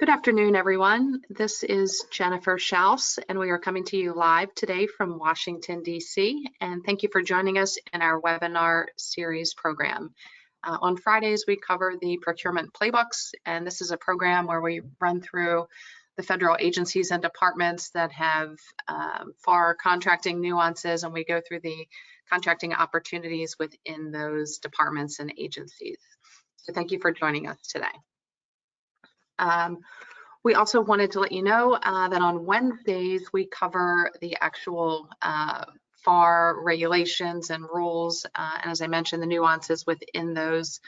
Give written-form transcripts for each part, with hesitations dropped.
Good afternoon, everyone. This is Jennifer Schaus, and we are coming to you live today from Washington, D.C. And thank you for joining us in our webinar series program. On Fridays, we cover the procurement playbooks, and this is a program where we run through the federal agencies and departments that have FAR contracting nuances, and we go through the contracting opportunities within those departments and agencies. So thank you for joining us today. We also wanted to let you know that on Wednesdays we cover the actual FAR regulations and rules, and as I mentioned, the nuances within those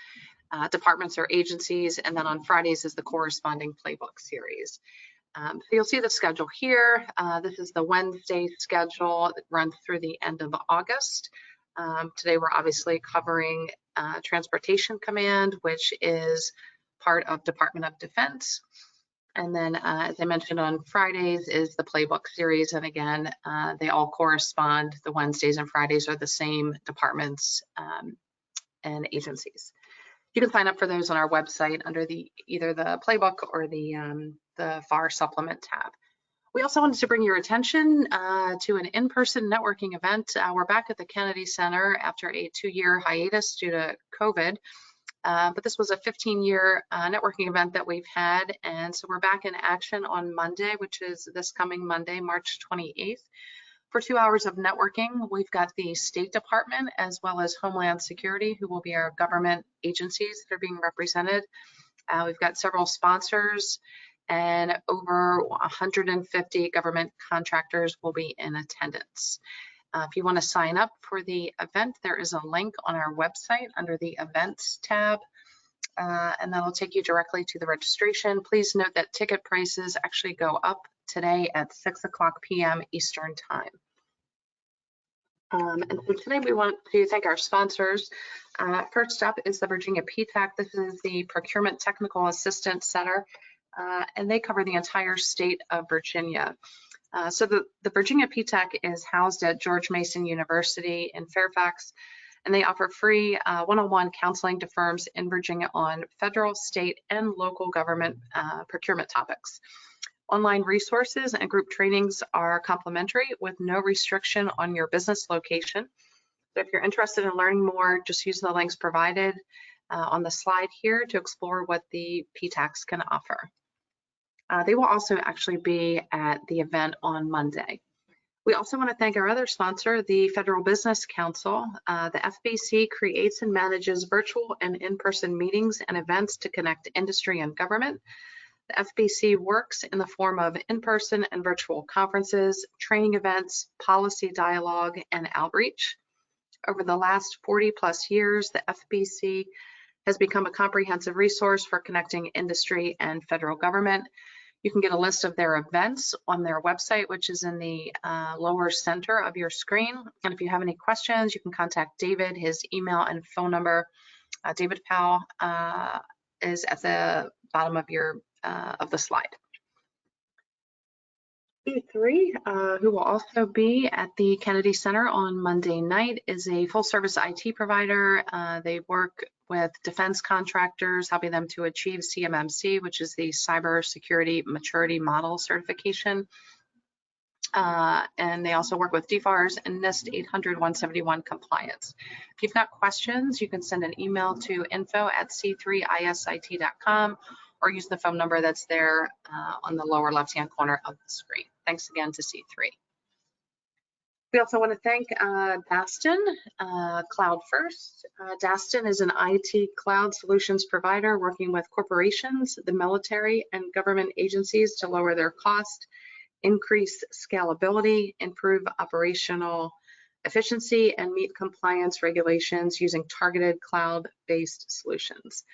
departments or agencies, and then on Fridays is the corresponding playbook series. So you'll see the schedule here. This is the Wednesday schedule that runs through the end of August. Today we're obviously covering Transportation Command, which is part of Department of Defense. And then, as I mentioned, on Fridays is the playbook series. And again, they all correspond. The Wednesdays and Fridays are the same departments and agencies. You can sign up for those on our website under either the playbook or the FAR supplement tab. We also wanted to bring your attention to an in-person networking event. We're back at the Kennedy Center after a 2-year hiatus due to COVID. But this was a 15-year networking event that we've had, and so we're back in action on Monday, which is this coming Monday, March 28th, for 2 hours of networking. We've got the State Department as well as Homeland Security, who will be our government agencies that are being represented. We've got several sponsors, and over 150 government contractors will be in attendance. If you want to sign up for the event, there is a link on our website under the Events tab, and that'll take you directly to the registration. Please note that ticket prices actually go up today at 6:00 p.m. Eastern Time. And so today we want to thank our sponsors. First up is the Virginia PTAC. This is the Procurement Technical Assistance Center, and they cover the entire state of Virginia. So the Virginia PTAC is housed at George Mason University in Fairfax, and they offer free one-on-one counseling to firms in Virginia on federal, state, and local government procurement topics. Online resources and group trainings are complimentary with no restriction on your business location. So if you're interested in learning more, just use the links provided on the slide here to explore what the PTACs can offer. They will also actually be at the event on Monday. We also want to thank our other sponsor, the Federal Business Council. The FBC creates and manages virtual and in-person meetings and events to connect industry and government. The FBC works in the form of in-person and virtual conferences, training events, policy dialogue, and outreach. Over the last 40+ years, the FBC has become a comprehensive resource for connecting industry and federal government. You can get a list of their events on their website, which is in the lower center of your screen. And if you have any questions, you can contact David. His email and phone number, David Powell, is at the bottom of your of the slide. C3, who will also be at the Kennedy Center on Monday night, is a full-service IT provider. They work with defense contractors, helping them to achieve CMMC, which is the Cybersecurity Maturity Model Certification. And they also work with DFARS and NIST 800-171 compliance. If you've got questions, you can send an email to info@c3isit.com or use the phone number that's there on the lower left-hand corner of the screen. Thanks again to C3. We also want to thank Daston, Cloud First. Daston is an IT cloud solutions provider working with corporations, the military, and government agencies to lower their cost, increase scalability, improve operational efficiency, and meet compliance regulations using targeted cloud-based solutions.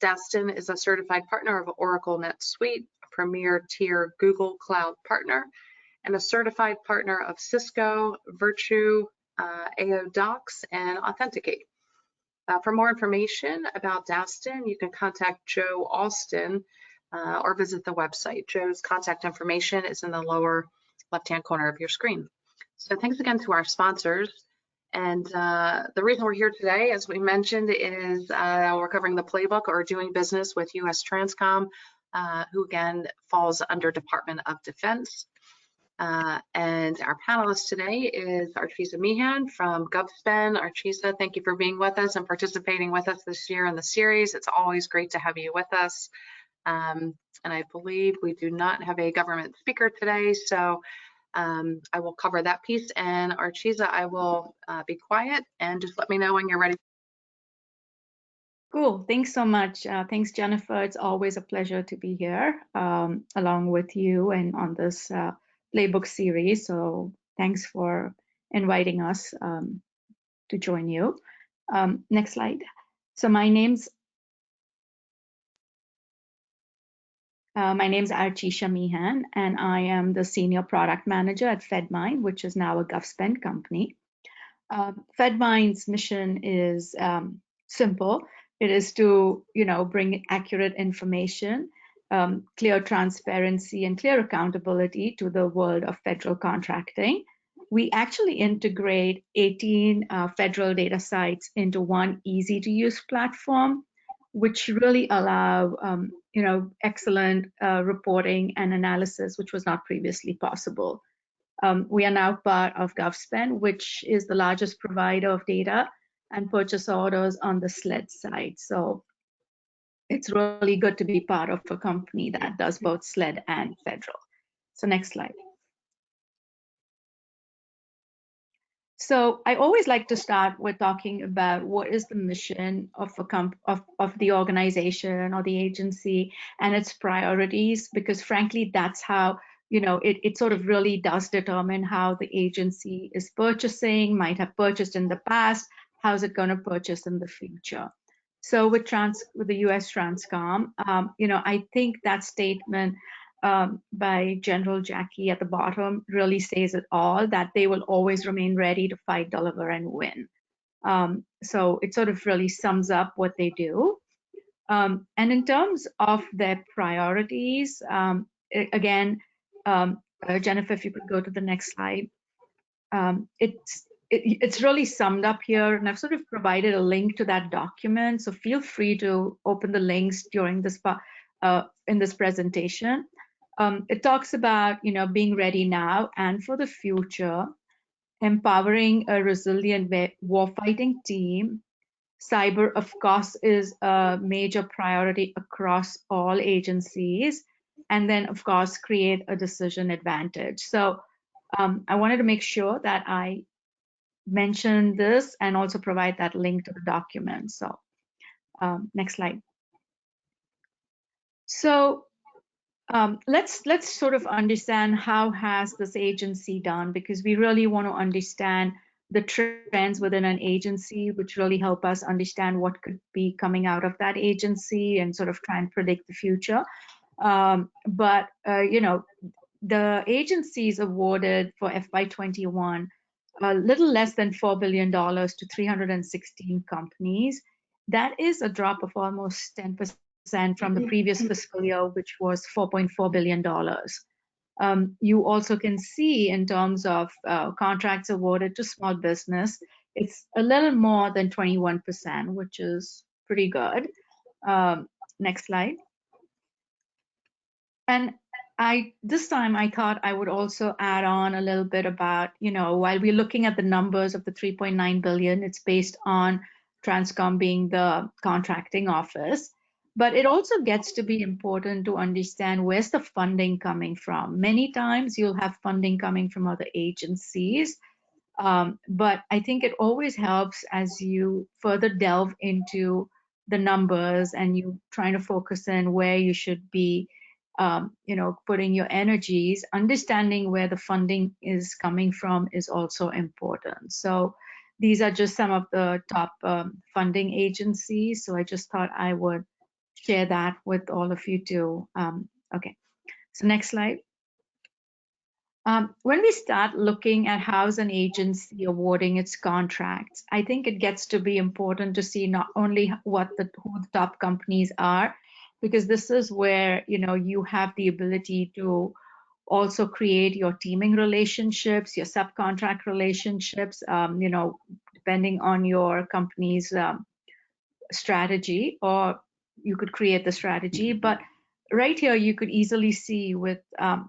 Daston is a certified partner of Oracle NetSuite, a premier tier Google Cloud partner, and a certified partner of Cisco, Virtue, AODocs, and Authenticate. For more information about Daston, you can contact Joe Alston or visit the website. Joe's contact information is in the lower left-hand corner of your screen. So thanks again to our sponsors. And the reason we're here today, as we mentioned, is we're covering the playbook or doing business with US Transcom. who again falls under Department of Defense. And our panelist today is Artisha Meehan from GovSpend. Artisha, thank you for being with us and participating with us this year in the series. It's always great to have you with us. And I believe we do not have a government speaker today, so I will cover that piece. And Artisha, I will be quiet and just let me know when you're ready. Cool. Thanks so much. Thanks, Jennifer. It's always a pleasure to be here along with you and on this Playbook series. So thanks for inviting us to join you. Next slide. So my name's Artisha Meehan, and I am the Senior Product Manager at FedMind, which is now a GovSpend company. FedMind's mission is simple. It is to, bring accurate information, clear transparency, and clear accountability to the world of federal contracting. We actually integrate 18 federal data sites into one easy-to-use platform, which really allow, excellent reporting and analysis, which was not previously possible. We are now part of GovSpend, which is the largest provider of data and purchase orders on the SLED side. So it's really good to be part of a company that does both SLED and federal. So next slide. So I always like to start with talking about what is the mission of the organization or the agency and its priorities, because frankly, that's how it sort of really does determine how the agency is purchasing, might have purchased in the past, how's it going to purchase in the future. So with the U.S. Transcom, I think that statement by General Jackie at the bottom really says it all, that they will always remain ready to fight, deliver, and win. So it sort of really sums up what they do. And in terms of their priorities, again, Jennifer, if you could go to the next slide. It's really summed up here, and I've sort of provided a link to that document. So feel free to open the links during this in this presentation. It talks about being ready now and for the future, empowering a resilient warfighting team. Cyber, of course, is a major priority across all agencies. And then, of course, create a decision advantage. So I wanted to make sure that I mention this and also provide that link to the document. So next slide. So let's sort of understand how has this agency done, because we really want to understand the trends within an agency, which really help us understand what could be coming out of that agency and sort of try and predict the future. But the agencies awarded for FY21 a little less than $4 billion to 316 companies. That is a drop of almost 10% from the previous fiscal year, which was $4.4 billion. You also can see in terms of contracts awarded to small business, it's a little more than 21%, which is pretty good. Next slide. And this time I thought I would also add on a little bit about, while we're looking at the numbers of the 3.9 billion, it's based on Transcom being the contracting office, but it also gets to be important to understand where's the funding coming from. Many times you'll have funding coming from other agencies, but I think it always helps as you further delve into the numbers and you trying to focus in where you should be putting your energies. Understanding where the funding is coming from is also important. So these are just some of the top funding agencies. So I just thought I would share that with all of you too. Okay, so next slide. When we start looking at how's an agency awarding its contracts, I think it gets to be important to see not only who the top companies are, because this is where you have the ability to also create your teaming relationships, your subcontract relationships, depending on your company's strategy, or you could create the strategy. But right here, you could easily see with the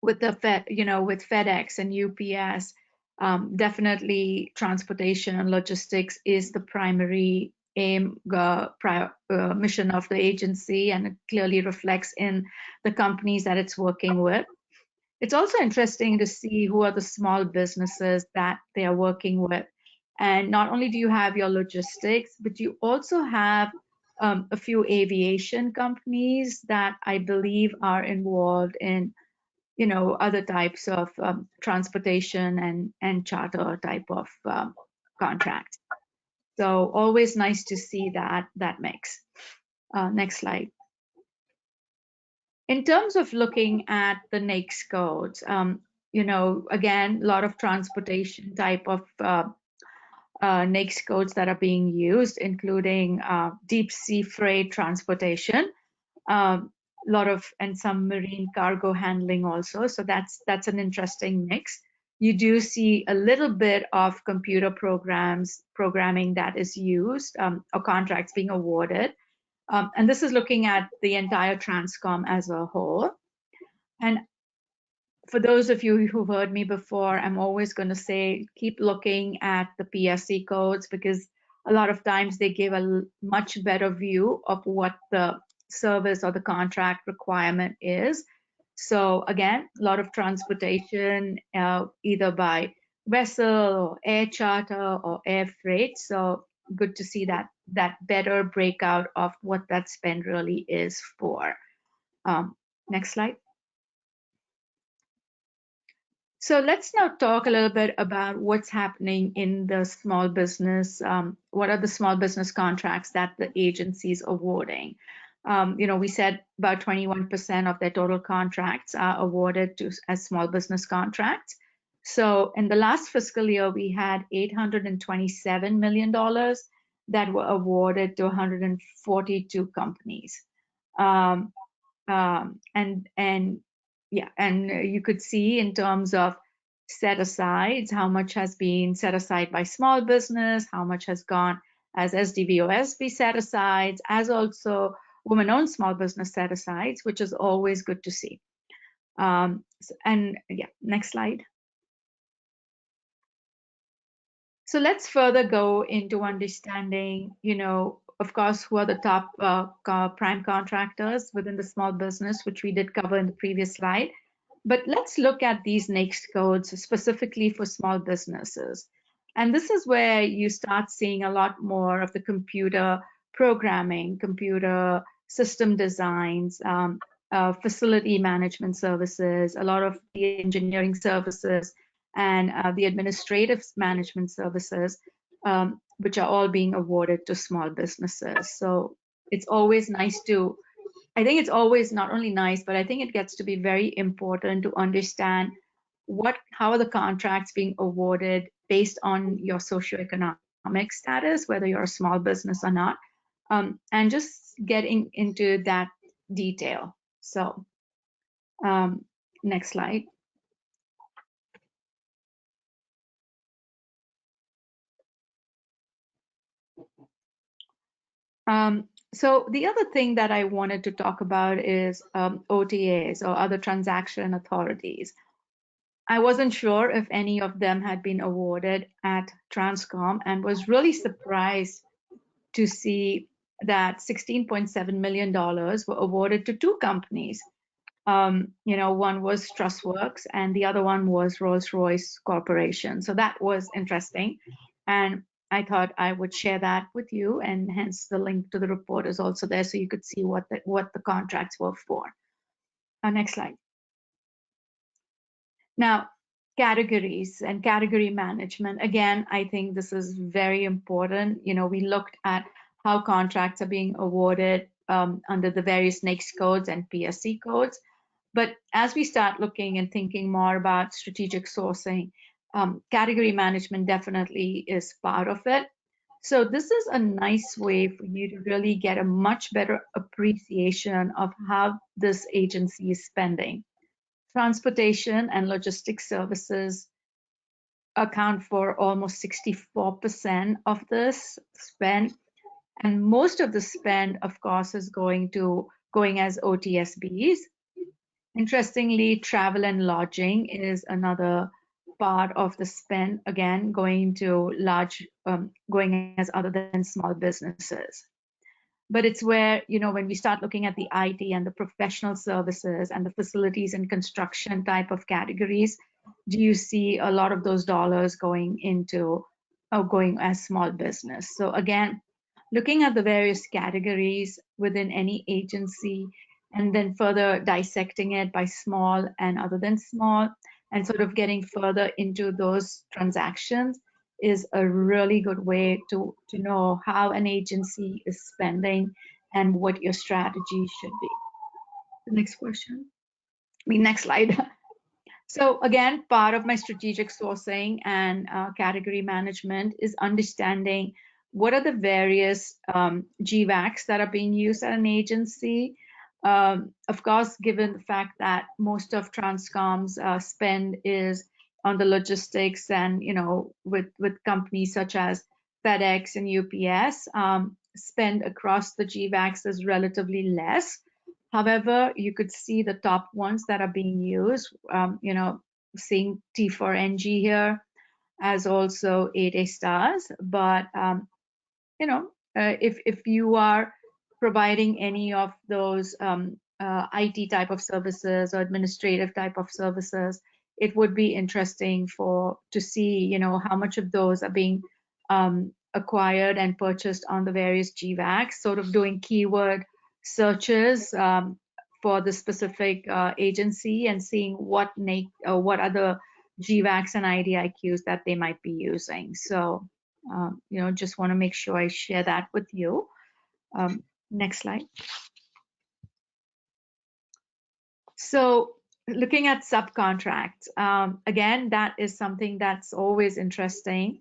with FedEx and UPS, definitely transportation and logistics is the primary aim, mission of the agency, and it clearly reflects in the companies that it's working with. It's also interesting to see who are the small businesses that they are working with. And not only do you have your logistics, but you also have a few aviation companies that I believe are involved in, other types of transportation and charter type of contracts. So always nice to see that mix. Next slide. In terms of looking at the NAICS codes, again, a lot of transportation type of NAICS codes that are being used, including deep sea freight transportation, and some marine cargo handling also. So that's an interesting mix. You do see a little bit of computer programming that is used, or contracts being awarded. And this is looking at the entire Transcom as a whole. And for those of you who've heard me before, I'm always going to say, keep looking at the PSC codes, because a lot of times they give a much better view of what the service or the contract requirement is. So again, a lot of transportation, either by vessel or air charter or air freight. So good to see that better breakout of what that spend really is for. Next slide. So let's now talk a little bit about what's happening in the small business. What are the small business contracts that the agency is awarding? We said about 21% of their total contracts are awarded as small business contracts. So in the last fiscal year, we had $827 million that were awarded to 142 companies. And you could see in terms of set asides, how much has been set aside by small business, how much has gone as SDVOSB set asides, as also women-owned small business set asides, which is always good to see. Next slide. So let's further go into understanding, of course, who are the top prime contractors within the small business, which we did cover in the previous slide. But let's look at these NAICS codes specifically for small businesses. And this is where you start seeing a lot more of the computer programming, computer system designs, facility management services, a lot of the engineering services, and the administrative management services, which are all being awarded to small businesses. So it's always nice I think it's always not only nice, but I think it gets to be very important to understand how are the contracts being awarded based on your socioeconomic status, whether you're a small business or not, and just getting into that detail. So next slide. So the other thing that I wanted to talk about is OTAs, or other transaction authorities. I wasn't sure if any of them had been awarded at Transcom, and was really surprised to see that $16.7 million were awarded to two companies. One was Trustworks and the other one was Rolls-Royce Corporation. So that was interesting. And I thought I would share that with you, and hence the link to the report is also there, so you could see what the contracts were for. Next slide. Now, categories and category management. Again, I think this is very important. We looked at how contracts are being awarded under the various NAICS codes and PSC codes. But as we start looking and thinking more about strategic sourcing, category management definitely is part of it. So this is a nice way for you to really get a much better appreciation of how this agency is spending. Transportation and logistics services account for almost 64% of this spend. And most of the spend, of course, is going to going as OTSBs. Interestingly, travel and lodging is another part of the spend, again, going to large, going as other than small businesses. But it's where, when we start looking at the IT and the professional services and the facilities and construction type of categories, do you see a lot of those dollars going into going as small business? So again, looking at the various categories within any agency and then further dissecting it by small and other than small and sort of getting further into those transactions is a really good way to know how an agency is spending and what your strategy should be. The next question. Next slide. So again, part of my strategic sourcing and category management is understanding what are the various GVACs that are being used at an agency. Of course, given the fact that most of Transcom's spend is on the logistics and, with companies such as FedEx and UPS, spend across the GVACs is relatively less. However, you could see the top ones that are being used, seeing T4NG here as also 8A stars. But, if you are providing any of those IT type of services or administrative type of services, it would be interesting to see, how much of those are being acquired and purchased on the various GVACs, sort of doing keyword searches for the specific agency and seeing what other GVACs and IDIQs that they might be using. So, just want to make sure I share that with you. Next slide. So looking at subcontracts, again, that is something that's always interesting.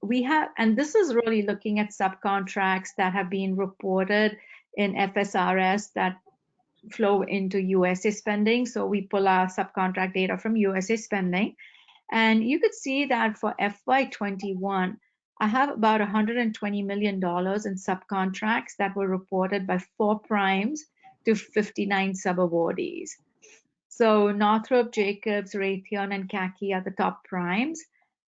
We have, and this is really looking at subcontracts that have been reported in FSRS that flow into USA spending. So we pull our subcontract data from USA spending, and you could see that for FY21, I have about $120 million in subcontracts that were reported by 4 primes to 59 subawardees. So Northrop, Jacobs, Raytheon, and CACI are the top primes,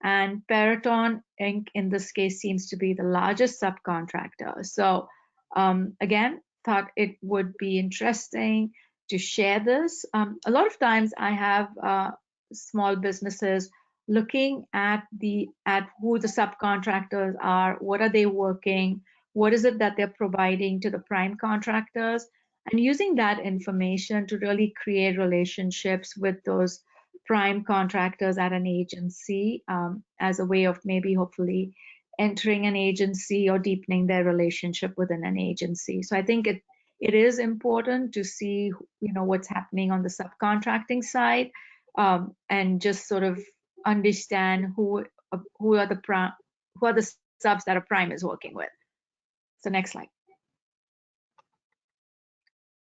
and Peraton Inc. in this case seems to be the largest subcontractor. So again, thought it would be interesting to share this. A lot of times I have small businesses looking at who the subcontractors are, what are they working, what is it that they're providing to the prime contractors, and using that information to really create relationships with those prime contractors at an agency as a way of maybe hopefully entering an agency or deepening their relationship within an agency. So I think it is important to see what's happening on the subcontracting side and just sort of understand who are the subs that a prime is working with. So next slide.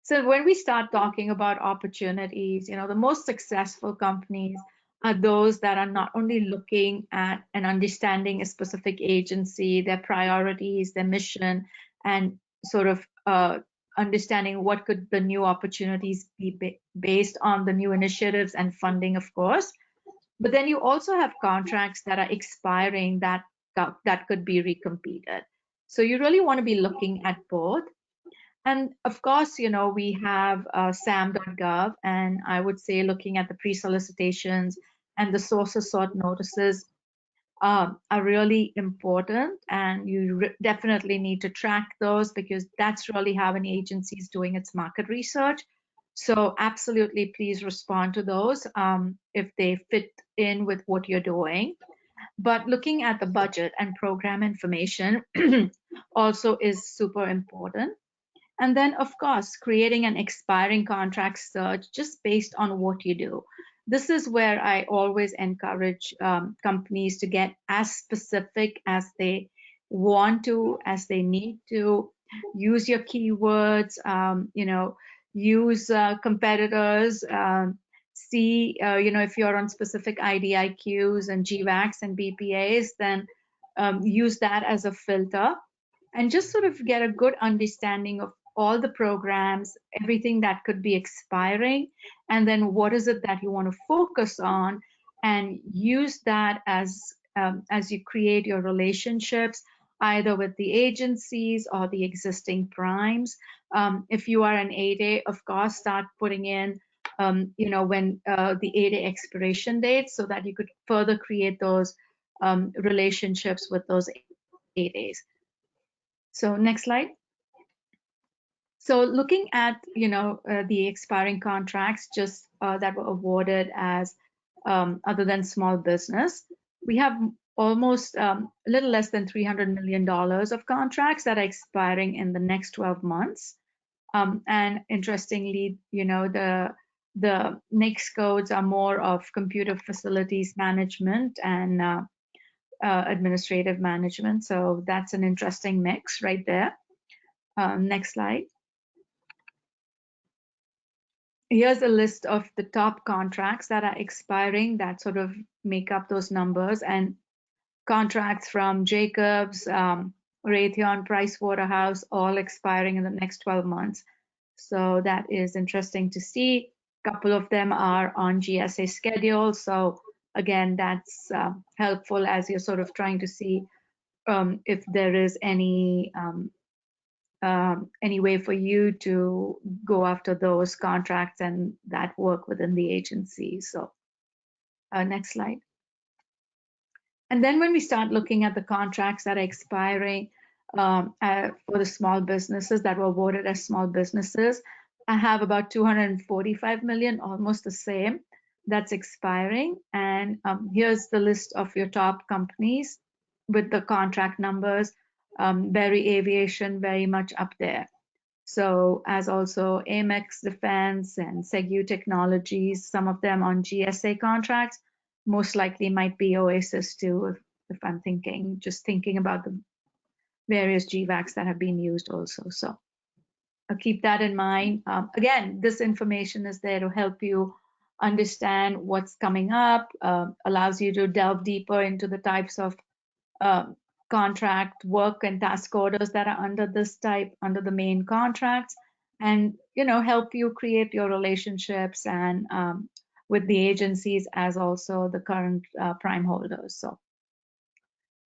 So when we start talking about opportunities, the most successful companies are those that are not only looking at and understanding a specific agency, their priorities, their mission, and sort of understanding what could the new opportunities be based on the new initiatives and funding, of course. But then you also have contracts that are expiring that could be recompeted. So you really want to be looking at both. And of course, we have SAM.gov, and I would say looking at the pre-solicitations and the sources sought notices are really important, and you definitely need to track those because that's really how an agency is doing its market research. So absolutely, please respond to those if they fit in with what you're doing. But looking at the budget and program information also is super important. And then, of course, creating an expiring contract search just based on what you do. This is where I always encourage companies to get as specific as they want to, as they need to. Use your keywords, use competitors, see, if you're on specific IDIQs and GVACs and BPAs, then use that as a filter and just sort of get a good understanding of all the programs, everything that could be expiring, and then what is it that you want to focus on, and use that as you create your relationships, either with the agencies or the existing primes. If you are an 8A, of course, start putting in, when the 8A expiration dates, so that you could further create those relationships with those 8As. So next slide. So looking at, the expiring contracts just that were awarded as other than small business, we have almost a little less than $300 million of contracts that are expiring in the next 12 months. And interestingly, the NAICS codes are more of computer facilities management and administrative management. So that's an interesting mix right there. Next slide. Here's a list of the top contracts that are expiring that sort of make up those numbers, and contracts from Jacobs, Raytheon, Pricewaterhouse, all expiring in the next 12 months. So that is interesting to see. A couple of them are on GSA schedule. So again, that's helpful as you're sort of trying to see if there is any way for you to go after those contracts and that work within the agency. So next slide. And then when we start looking at the contracts that are expiring for the small businesses that were awarded as small businesses, I have about 245 million, almost the same, that's expiring. And here's the list of your top companies with the contract numbers. Berry Aviation very much up there. So as also Amex Defense and Segu Technologies, some of them on GSA contracts, most likely might be Oasis too, if I'm thinking about the various GVACs that have been used also. So I'll keep that in mind. Again, this information is there to help you understand what's coming up, allows you to delve deeper into the types of contract work and task orders that are under this type, under the main contracts, and help you create your relationships and with the agencies as also the current prime holders. So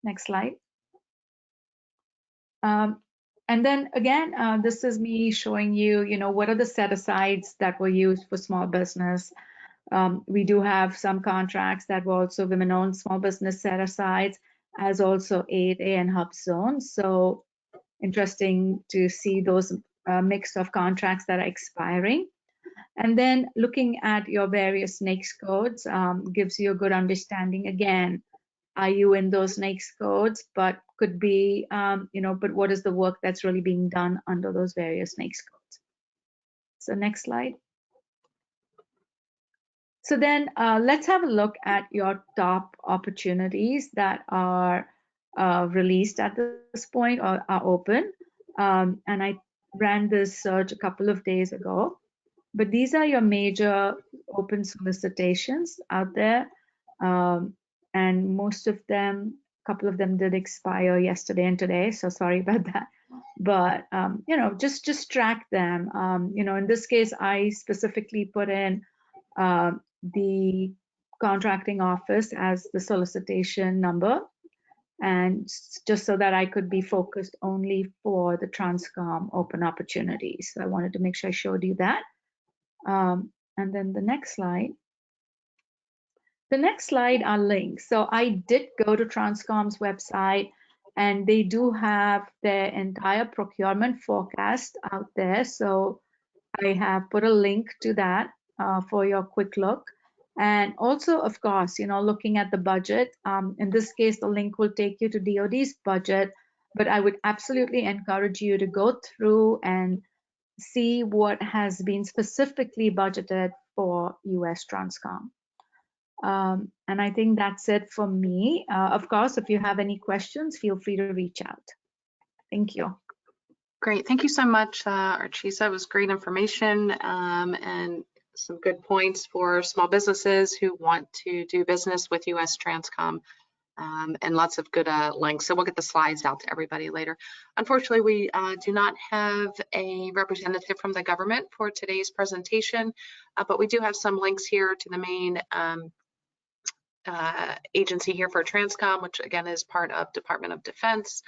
next slide. And then again, this is me showing you, what are the set-asides that were used for small business. We do have some contracts that were also women-owned small business set-asides, as also 8A and hub zones. So interesting to see those mix of contracts that are expiring. And then looking at your various NAICS codes gives you a good understanding. Again, are you in those NAICS codes, but could be, but what is the work that's really being done under those various NAICS codes? So next slide. So then let's have a look at your top opportunities that are released at this point or are open. And I ran this search a couple of days ago, but these are your major open solicitations out there. And most of them, a couple of them did expire yesterday and today, so sorry about that. But just track them. In this case, I specifically put in the contracting office as the solicitation number, and just so that I could be focused only for the Transcom open opportunities. So I wanted to make sure I showed you that. And then the next slide. The next slide are links. So I did go to Transcom's website, and they do have their entire procurement forecast out there. So I have put a link to that for your quick look. And also, of course, looking at the budget. In this case, the link will take you to DoD's budget, but I would absolutely encourage you to go through and see what has been specifically budgeted for US Transcom. And I think that's it for me. Of course, if you have any questions, feel free to reach out. Thank you. Great. Thank you so much, Artisha. It was great information and some good points for small businesses who want to do business with US Transcom. and lots of good links. So we'll get the slides out to everybody later. Unfortunately, we do not have a representative from the government for today's presentation, but we do have some links here to the main agency here for Transcom, which again is part of Department of Defense,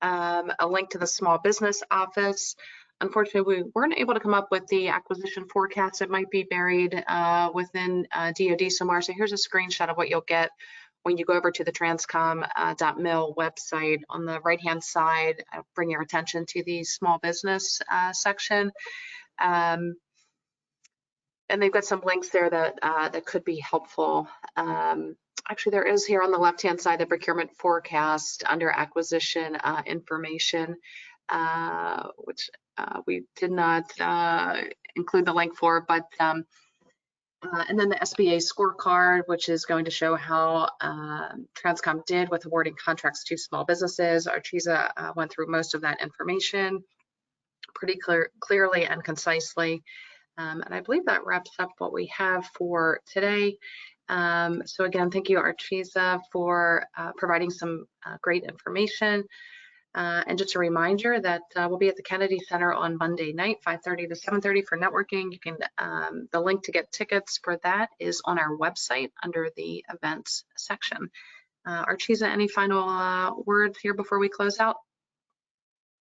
a link to the Small Business Office. Unfortunately, we weren't able to come up with the acquisition forecast. It might be buried within DoD somewhere. So here's a screenshot of what you'll get when you go over to the transcom.mil website. On the right-hand side, I'll bring your attention to the small business section. And they've got some links there that could be helpful. Actually, there is here on the left-hand side, the procurement forecast under acquisition information, which we did not include the link for, but and then the SBA scorecard, which is going to show how Transcom did with awarding contracts to small businesses. Artisha went through most of that information pretty clearly and concisely. And I believe that wraps up what we have for today. So again, thank you, Artisha, for providing some great information. And just a reminder that we'll be at the Kennedy Center on Monday night, 5:30 to 7:30 for networking. You can, the link to get tickets for that is on our website under the events section. Artisha, any final words here before we close out?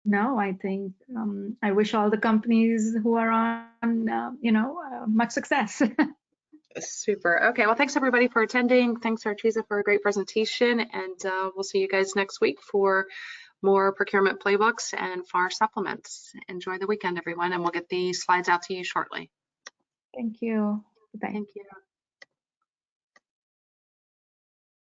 No, I think I wish all the companies who are on, much success. Super. Okay. Well, thanks everybody for attending. Thanks, Artisha, for a great presentation, and we'll see you guys next week for more procurement playbooks and FAR supplements. Enjoy the weekend, everyone, and we'll get the slides out to you shortly. Thank you. Bye. Thank you.